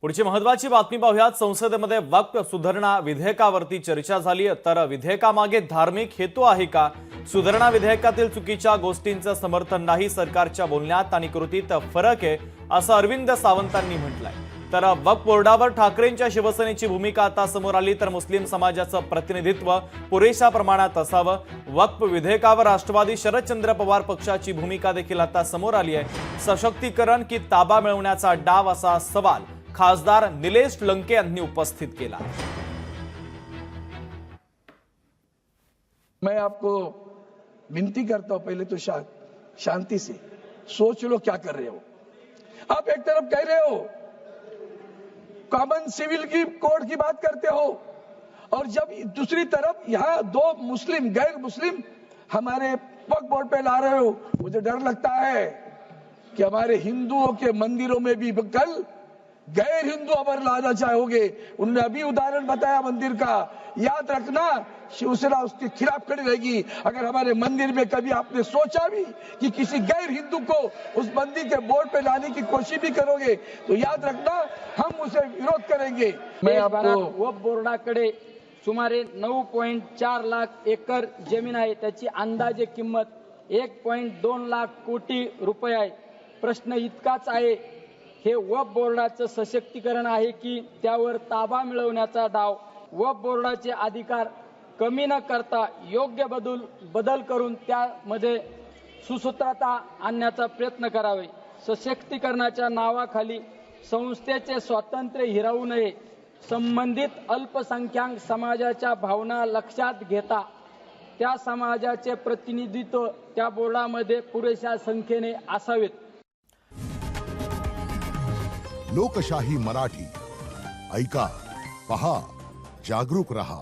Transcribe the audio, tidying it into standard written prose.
पुढची महत्त्वाची बातमी पाहूयात। संसदेमध्ये वक्फ सुधारणा विधेयकावरती चर्चा झाली, तर विधेयकामागे धार्मिक हेतू आहे का? सुधारणा विधेयकातील चुकीच्या गोष्टींचं समर्थन नाही, सरकारच्या बोलण्यात आणि कृतीत फरक आहे असं अरविंद सावंतांनी म्हटलंय। तर वक्फ बोर्डावर ठाकरेंच्या शिवसेनेची भूमिका आता समोर आली, तर मुस्लिम समाजाचं प्रतिनिधित्व पुरेशा प्रमाणात असावं। वक्फ विधेयकावर राष्ट्रवादी शरदचंद्र पवार पक्षाची भूमिका देखील आता समोर आली आहे। सशक्तीकरण की ताबा मिळवण्याचा डाव असा सवाल खासदार निलेश लंके यांनी उपस्थित केला। मैं आपको विनती करता हूं, पहले तो शांति से सोच लो क्या कर रहे हो। आप एक तरफ कह रहे हो कॉमन सिविल की कोड की बात करते हो, और जब दूसरी तरफ यहाँ दो मुस्लिम गैर मुस्लिम हमारे वक्फ बोर्ड पे ला रहे हो। मुझे डर लगता है कि हमारे हिंदुओं के मंदिरों में भी कल गैर हिंदू अबर लाना चाहोगे। उन्होंने अभी उदाहरण बताया मंदिर का, याद रखना शिवसेना उसके खिलाफ खड़ी रहेगी। अगर हमारे मंदिर में कभी आपने सोचा भी कि किसी गैर हिंदू को उस मंदिर के बोर्ड पे लाने की कोशिश भी करोगे तो याद रखना हम उसे विरोध करेंगे। मैं आपको वक्फ बोर्डाकडे सुमारे 9.4 लाख एकर जमीन आहे, त्याची अंदाजे किंमत 1.2 लाख कोटी रुपये आहे। प्रश्न इतकाच आहे, हे वक्फ बोर्डाचं सशक्तीकरण आहे की त्यावर ताबा मिळवण्याचा डाव? वक्फ बोर्डाचे अधिकार कमी न करता योग्य बदल करून त्यामध्ये सुसूत्रता आणण्याचा प्रयत्न करावे। सशक्तीकरणाच्या नावाखाली संस्थेचे स्वातंत्र्य हिरावू नये। संबंधित अल्पसंख्याक समाजाच्या भावना लक्षात घेता त्या समाजाचे प्रतिनिधित्व त्या बोर्डामध्ये पुरेशा संख्येने असावेत। लोकशाही मराठी ऐका, पहा, जागरूक रहा।